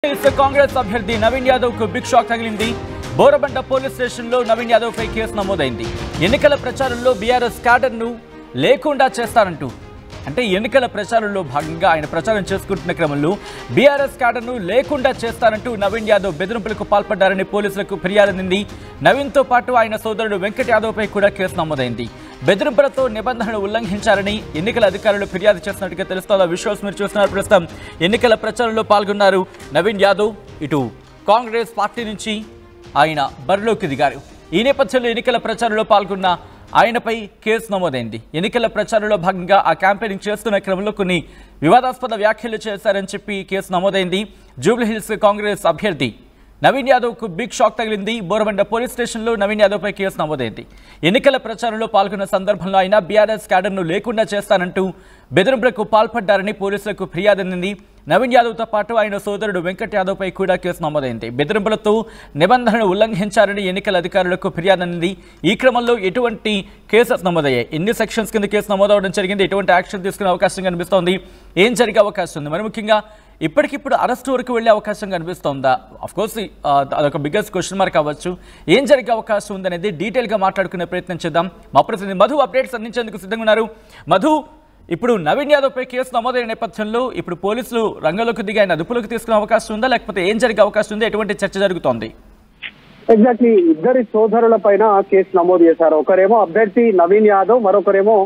కాంగ్రెస్ అభ్యర్థి నవీన్ యాదవ్ కు big shock తగిలింది. బోరబండ పోలీస్ స్టేషన్ లో నవీన్ యాదవ్ పై కేసు నమోదైంది. ఎన్నికల ప్రచారంలో బీఆర్ఎస్ క్యాడర్ ను లేకుండా చేస్తారంటూ అంటే ఎన్నికల ప్రచారంలో భాగంగా ఆయన ప్రచారం చేసుకుంటున్న క్రమంలో బీఆర్ఎస్ క్యాడర్ ను లేకుండా చేస్తారంటూ నవీన్ యాదవ్ బెదిరింపులకు పాల్పడ్డారని పోలీసులకు ఫిర్యాదు అందింది. నవీన్ తో పాటు ఆయన సోదరుడు వెంకట్ యాదవ్ పై కూడా కేసు నమోదైంది. బెదిరింపులతో నిబంధనలు ఉల్లంఘించారని ఎన్నికల అధికారులు ఫిర్యాదు చేసినట్టుగా తెలుస్తోంది. విజువల్స్ మీరు చూస్తున్నారు. ప్రస్తుతం ఎన్నికల ప్రచారంలో పాల్గొన్నారు నవీన్ యాదవ్. ఇటు కాంగ్రెస్ పార్టీ నుంచి ఆయన బరిలోకి దిగారు. ఈ నేపథ్యంలో ఎన్నికల ప్రచారంలో పాల్గొన్న ఆయనపై కేసు నమోదైంది. ఎన్నికల ప్రచారంలో భాగంగా ఆ క్యాంపెయినింగ్ చేస్తున్న క్రమంలో కొన్ని వివాదాస్పద వ్యాఖ్యలు చేశారని చెప్పి కేసు నమోదైంది. జూబ్లీహిల్స్ కాంగ్రెస్ అభ్యర్థి నవీన్ యాదవ్ కు బిగ్ షాక్ తగిలింది. బోరబండ పోలీస్ స్టేషన్లో నవీన్ యాదవ్ పై కేసు నమోదైంది. ఎన్నికల ప్రచారంలో పాల్గొన్న సందర్భంలో ఆయన బీఆర్ఎస్ క్యాడర్ను లేకుండా చేస్తానంటూ బెదిరింపులకు పాల్పడ్డారని పోలీసులకు ఫిర్యాదు అందింది. నవీన్ యాదవ్ తో పాటు ఆయన సోదరుడు వెంకట్ యాదవ్ పై కూడా కేసు నమోదైంది. బెదిరింపులతో నిబంధనలు ఉల్లంఘించారని ఎన్నికల అధికారులకు ఫిర్యాదు అందింది. ఈ క్రమంలో ఎటువంటి కేసెస్ నమోదయ్యాయి, ఎన్ని సెక్షన్స్ కింద కేసు నమోదవడం జరిగింది, ఎటువంటి యాక్షన్ తీసుకునే అవకాశం కనిపిస్తోంది, ఏం జరిగే అవకాశం ఉంది, మరి ముఖ్యంగా ఇప్పటికిప్పుడు అరెస్ట్ వరకు వెళ్లే అవకాశం కనిపిస్తోందా? అఫ్కోర్స్ అదొక బిగ్గెస్ట్ క్వశ్చన్ మార్క్ అవ్వచ్చు. ఏం జరిగే అవకాశం ఉందనేది డీటెయిల్గా మాట్లాడుకునే ప్రయత్నం చేద్దాం. మా ప్రతినిధి మధు అప్డేట్స్ అందించేందుకు సిద్ధంగా ఉన్నారు. మధు, ఇప్పుడు నవీన్ యాదవ్ పై కేసు నమోదైన నేపథ్యంలో ఇప్పుడు పోలీసులు రంగంలోకి దిగి ఆయన అదుపులోకి తీసుకునే అవకాశం ఉందా, లేకపోతే ఏం జరిగే అవకాశం ఉంది, ఎటువంటి చర్చ జరుగుతోంది? ఎగ్జాక్ట్లీ ఇద్దరి సోదరుల పైన కేసు నమోదు చేశారు. ఒకరేమో అభ్యర్థి నవీన్ యాదవ్, మరొకరేమో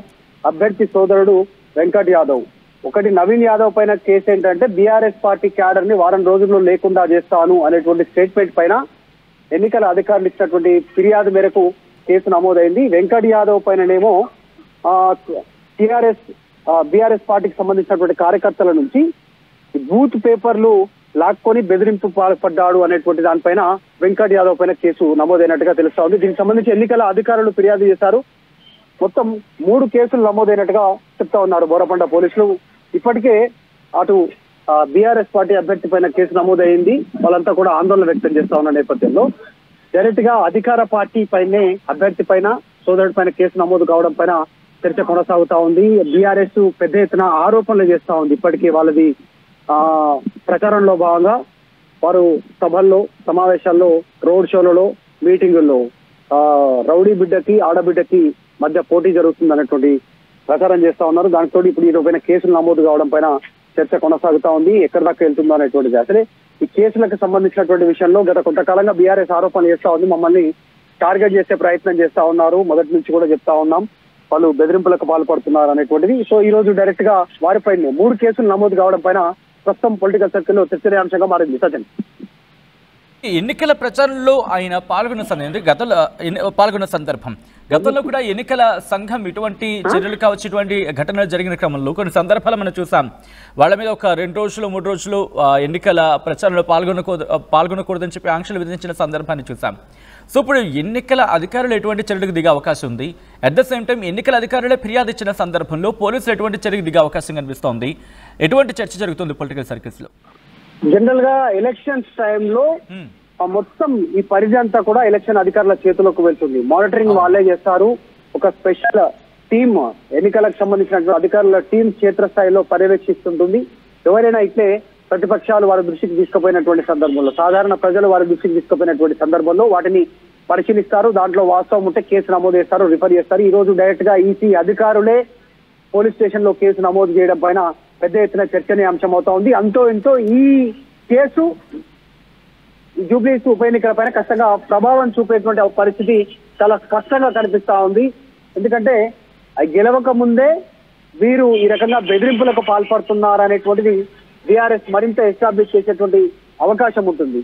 అభ్యర్థి సోదరుడు వెంకట్ యాదవ్. ఒకటి నవీన్ యాదవ్ పైన కేసు ఏంటంటే బీఆర్ఎస్ పార్టీ క్యాడర్ ని వారం రోజుల్లో లేకుండా చేస్తాను అనేటువంటి స్టేట్మెంట్ పైన ఎన్నికల అధికారులు ఇచ్చినటువంటి ఫిర్యాదు మేరకు కేసు నమోదైంది. వెంకట్ యాదవ్ పైననేమో బీఆర్ఎస్ పార్టీకి సంబంధించినటువంటి కార్యకర్తల నుంచి బూత్ పేపర్లు లాక్కొని బెదిరింపు పాల్పడ్డాడు అనేటువంటి దానిపైన వెంకట్ యాదవ్ పైన కేసు నమోదైనట్టుగా తెలుస్తా ఉంది. దీనికి సంబంధించి ఎన్నికల అధికారులు ఫిర్యాదు చేశారు. మొత్తం 3 కేసులు నమోదైనట్టుగా చెప్తా ఉన్నారు బోరబండ పోలీసులు. ఇప్పటికే అటు బీఆర్ఎస్ పార్టీ అభ్యర్థి పైన కేసు నమోదైంది. వాళ్ళంతా కూడా ఆందోళన వ్యక్తం చేస్తా ఉన్న నేపథ్యంలో డైరెక్ట్ గా అధికార పార్టీ పైనే అభ్యర్థి పైన సోదరుడి పైన కేసు నమోదు కావడం పైన చర్చ కొనసాగుతా ఉంది. బీఆర్ఎస్ పెద్ద ఎత్తున ఆరోపణలు చేస్తా ఉంది. ఇప్పటికీ వాళ్ళది ప్రచారంలో భాగంగా వారు సభల్లో, సమావేశాల్లో, రోడ్ షోలలో, మీటింగుల్లో రౌడీ బిడ్డకి ఆడబిడ్డకి మధ్య పోటీ జరుగుతుంది అనేటువంటి ప్రచారం చేస్తా ఉన్నారు. దానితో ఇప్పుడు ఈ పైన కేసులు నమోదు కావడం పైన చర్చ కొనసాగుతా ఉంది. ఎక్కడి దాకా వెళ్తుందో అనేటువంటిది. అసలే ఈ కేసులకు సంబంధించినటువంటి విషయంలో గత కొంతకాలంగా బీఆర్ఎస్ ఆరోపణలు చేస్తా ఉంది. మమ్మల్ని టార్గెట్ చేసే ప్రయత్నం చేస్తా ఉన్నారు, మొదటి నుంచి కూడా చెప్తా ఉన్నాం, వాళ్ళు బెదిరింపులకు పాల్పడుతున్నారు అనేటువంటిది. సో ఈ రోజు డైరెక్ట్ గా వారిపైన 3 కేసులు నమోదు కావడం పైన ప్రస్తుతం పొలిటికల్ సర్కిల్లో చర్చనీయాంశంగా మారింది. సత్యం, ఎన్నికల ప్రచారంలో ఆయన పాల్గొన్న సందర్భం గతంలో కూడా ఎన్నికల సంఘం ఇటువంటి చర్యలు కావచ్చు, ఇటువంటి ఘటనలు జరిగిన క్రమంలో కొన్ని సందర్భాలు మనం చూసాం. వాళ్ళ మీద ఒక 2 రోజులు 3 రోజులు ఎన్నికల ప్రచారంలో పాల్గొనకూడదని చెప్పి ఆంక్షలు విధించిన సందర్భాన్ని చూసాం. సో ఇప్పుడు ఎన్నికల అధికారులు ఎటువంటి చర్యలకు దిగే అవకాశం ఉంది? అట్ ద సేమ్ టైం ఎన్నికల అధికారులే ఫిర్యాదు ఇచ్చిన సందర్భంలో పోలీసులు ఎటువంటి చర్యకు దిగే అవకాశం కనిపిస్తోంది? ఎటువంటి చర్చ జరుగుతుంది పొలిటికల్ సర్కిల్స్ లో? జనరల్ గా ఎలక్షన్స్ టైంలో మొత్తం ఈ పరిధి అంతా కూడా ఎలక్షన్ అధికారుల చేతిలోకి వెళ్తుంది. మానిటరింగ్ వాళ్ళే చేస్తారు. ఒక స్పెషల్ టీమ్, ఎన్నికలకు సంబంధించిన అధికారుల టీం క్షేత్రస్థాయిలో పర్యవేక్షిస్తుంటుంది. ఎవరైనా ఇట్లే ప్రతిపక్షాలు వారి దృష్టికి తీసుకుపోయినటువంటి సందర్భంలో, సాధారణ ప్రజలు వారి దృష్టికి తీసుకుపోయినటువంటి సందర్భంలో వాటిని పరిశీలిస్తారు. దాంట్లో వాస్తవం ఉంటే కేసు నమోదు చేస్తారు, రిఫర్ చేస్తారు. ఈ రోజు డైరెక్ట్ గా ఈసీ అధికారులే పోలీస్ స్టేషన్ లో కేసు నమోదు చేయడం పైన పెద్ద ఎత్తున చర్చనీయాంశం అవుతా ఉంది. అంతో ఇంతో ఈ కేసు జూబ్లీహిల్స్ ఉప ఎన్నికల పైన కష్టంగా ప్రభావం చూపేటువంటి పరిస్థితి చాలా స్పష్టంగా కనిపిస్తా ఉంది. ఎందుకంటే గెలవక ముందే వీరు ఈ రకంగా బెదిరింపులకు పాల్పడుతున్నారనేటువంటిది బీఆర్ఎస్ మరింత ఎస్టాబ్లిష్ చేసేటువంటి అవకాశం ఉంటుంది.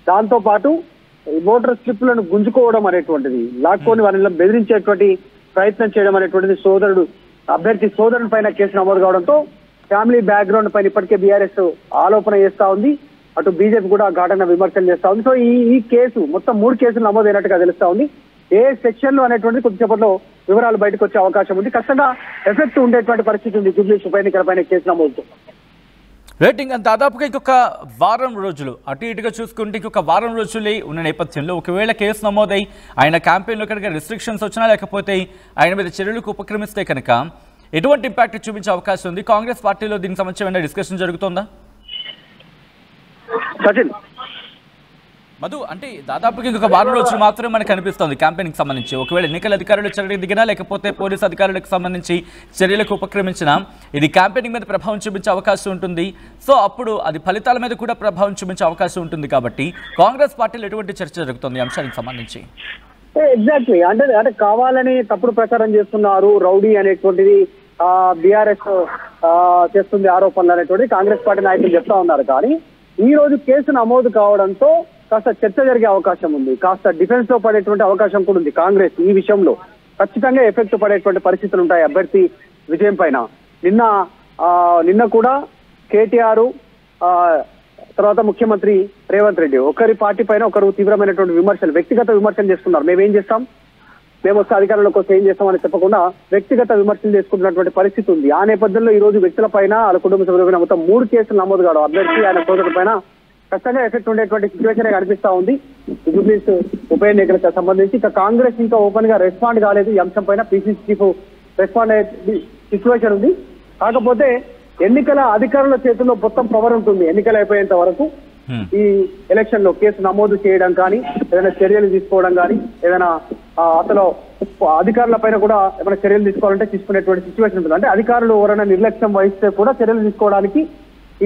దాంతో పాటు ఓటర్ స్లిప్లను గుంజుకోవడం అనేటువంటిది, లాక్కొని వారిని బెదిరించేటువంటి ప్రయత్నం చేయడం అనేటువంటిది అభ్యర్థి సోదరుని పైన కేసు నమోదు కావడంతో ఫ్యామిలీ బ్యాక్గ్రౌండ్ పైన ఇప్పటికే బీఆర్ఎస్ ఆరోపణ చేస్తా ఉంది. అటు బీజేపీ కూడా ఘాటన విమర్శలు చేస్తా ఉంది. సో ఈ కేసు మొత్తం 3 కేసులు నమోదైనట్టుగా తెలుస్తా ఉంది. ఏ సెక్షన్ లో అనేటువంటిది కొద్దిసేపట్లో వివరాలు బయటకు వచ్చే అవకాశం ఉంది. కష్టంగా ఎఫెక్ట్ ఉండేటువంటి పరిస్థితి ఉంది జూబ్లీహిల్స్ ఉప ఎన్నికల పైన కేసు నమోదు. రేటింగ్ దాదాపుగా ఇంకొక వారం రోజులు అటు ఇటుగా చూసుకుంటే ఇంకొక వారం రోజులే ఉన్న నేపథ్యంలో ఒకవేళ కేసు నమోదై ఆయన క్యాంపెయిన్లో కనుక రిస్ట్రిక్షన్స్ వచ్చినా లేకపోతే ఆయన మీద చర్యలకు ఉపక్రమిస్తే కనుక ఎటువంటి ఇంపాక్ట్ చూపించే అవకాశం ఉంది? కాంగ్రెస్ పార్టీలో దీనికి సంబంధించి డిస్కషన్ జరుగుతుందా? సచిన్ మధు, అంటే దాదాపుగా ఇంకొక వారం రోజులు మాత్రమే మనకు కనిపిస్తుంది క్యాంపెయిన్కి సంబంధించి. ఒకవేళ ఎన్నికల అధికారులు చర్యలు దిగినా లేకపోతే పోలీసు అధికారులకు సంబంధించి చర్యలకు ఉపక్రమించినా ఇది క్యాంపెయినింగ్ మీద ప్రభావం చూపించే అవకాశం ఉంటుంది. సో అప్పుడు అది ఫలితాల మీద కూడా ప్రభావం చూపించే అవకాశం ఉంటుంది. కాబట్టి కాంగ్రెస్ పార్టీలో ఎటువంటి చర్చ జరుగుతుంది అంశానికి సంబంధించి? ఎగ్జాక్ట్లీ అంటే కావాలని తప్పుడు ప్రచారం చేస్తున్నారు, రౌడీ అనేటువంటిది బీఆర్ఎస్ చేస్తుంది ఆరోపణలు అనేటువంటి కాంగ్రెస్ పార్టీ నాయకులు చెప్తా ఉన్నారు. కానీ ఈ రోజు కేసు నమోదు కావడంతో కాస్త చర్చ జరిగే అవకాశం ఉంది, కాస్త డిఫెన్స్ లో పడేటువంటి అవకాశం కూడా ఉంది. కాంగ్రెస్ ఈ విషయంలో ఖచ్చితంగా ఎఫెక్ట్ పడేటువంటి పరిస్థితులు ఉంటాయి అభ్యర్థి విజయం పైన. నిన్న కూడా కేటీఆర్ తర్వాత ముఖ్యమంత్రి రేవంత్ రెడ్డి ఒకరి పార్టీ పైన ఒకరు తీవ్రమైనటువంటి విమర్శలు, వ్యక్తిగత విమర్శలు చేస్తున్నారు. మేమేం చేస్తాం, మేము వస్తే అధికారంలోకి వస్తే ఏం చేస్తామని చెప్పకుండా వ్యక్తిగత విమర్శలు చేసుకుంటున్నటువంటి పరిస్థితి ఉంది. ఆ నేపథ్యంలో ఈ రోజు వ్యక్తుల పైన వాళ్ళ కుటుంబ సభ్యులపైన మొత్తం 3 కేసులు నమోదు కావడం అభ్యర్థి ఆయన సోదరుల పైన ఖచ్చితంగా ఎఫెక్ట్ ఉండేటువంటి సిచ్యువేషన్ కనిపిస్తా ఉంది. జూబ్లీస్ ఉప ఎన్నికలకు సంబంధించి ఇక కాంగ్రెస్ ఇంకా ఓపెన్ గా రెస్పాండ్ కాలేదు. ఈ అంశం పైన పిసిసి చీఫ్ రెస్పాండ్ అయ్యే సిచ్యువేషన్ ఉంది. కాకపోతే ఎన్నికల అధికారుల చేతుల్లో మొత్తం పవర్ ఉంటుంది. ఎన్నికలు అయిపోయేంత వరకు ఈ ఎలక్షన్ లో కేసు నమోదు చేయడం కానీ, ఏదైనా చర్యలు తీసుకోవడం కానీ, ఏదైనా అసలు అధికారుల పైన కూడా ఏమైనా చర్యలు తీసుకోవాలంటే తీసుకునేటువంటి సిచ్యువేషన్ ఉంటుంది. అంటే అధికారులు ఎవరైనా నిర్లక్ష్యం వహిస్తే కూడా చర్యలు తీసుకోవడానికి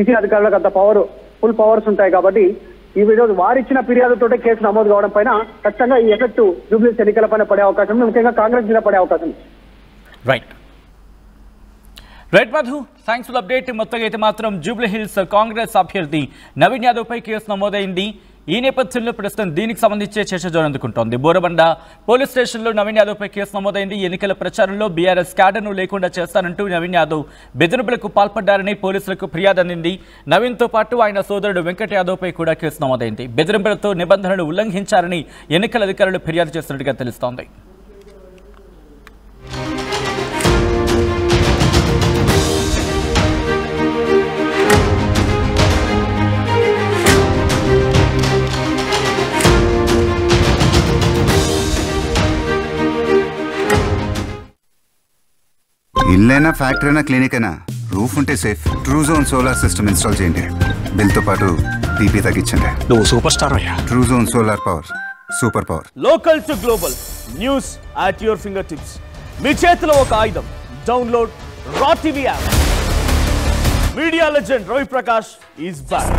ఈసీ అధికారులకు అంత ఫుల్ పవర్స్ ఉంటాయి. కాబట్టి ఈ రోజు వారిచ్చిన ఫిర్యాదుతోటే కేసు నమోదు కావడం పైన ఖచ్చితంగా ఈ ఎఫెక్ట్ జూబ్లీస్ ఎన్నికల పైన పడే అవకాశం ఉంది, ముఖ్యంగా కాంగ్రెస్ మీద పడే అవకాశం ఉంది. Right Madhu, thanks for update. మొత్తంగా అయితే మాత్రం జూబ్లీ హిల్స్ కాంగ్రెస్ అభ్యర్థి నవీన్ యాదవ్ పై కేసు నమోదైంది. ఈ నేపథ్యంలో ప్రస్తుతం దీనికి సంబంధించే చర్చ జోరందుకుంటోంది. బోరబండ పోలీస్ స్టేషన్లో నవీన్ యాదవ్ పై కేసు నమోదైంది. ఎన్నికల ప్రచారంలో బీఆర్ఎస్ క్యాడర్ను లేకుండా చేస్తానంటూ నవీన్ యాదవ్ బెదిరింపులకు పాల్పడ్డారని పోలీసులకు ఫిర్యాదు అందింది. నవీన్తో పాటు ఆయన సోదరుడు వెంకట్ యాదవ్ పై కూడా కేసు నమోదైంది. బెదిరింపులతో నిబంధనలు ఉల్లంఘించారని ఎన్నికల అధికారులు ఫిర్యాదు చేస్తున్నట్టుగా తెలుస్తోంది. ఇల్లైనా ఫ్యాక్టరీ అయినా క్లినిక్ అయినా రూఫ్ ఉంటే safe. Truzon solar system install చేయండి. బిల్తో పాటు టీపీ తగ్గించండి. నువ్వు సూపర్ స్టార్ అయ్యా. Truzon solar power, super power. Local to global news at your finger tips. మీ చేతిలో ఒక ఆయుధం. Download raw TV app. Media legend Ravi Prakash is back.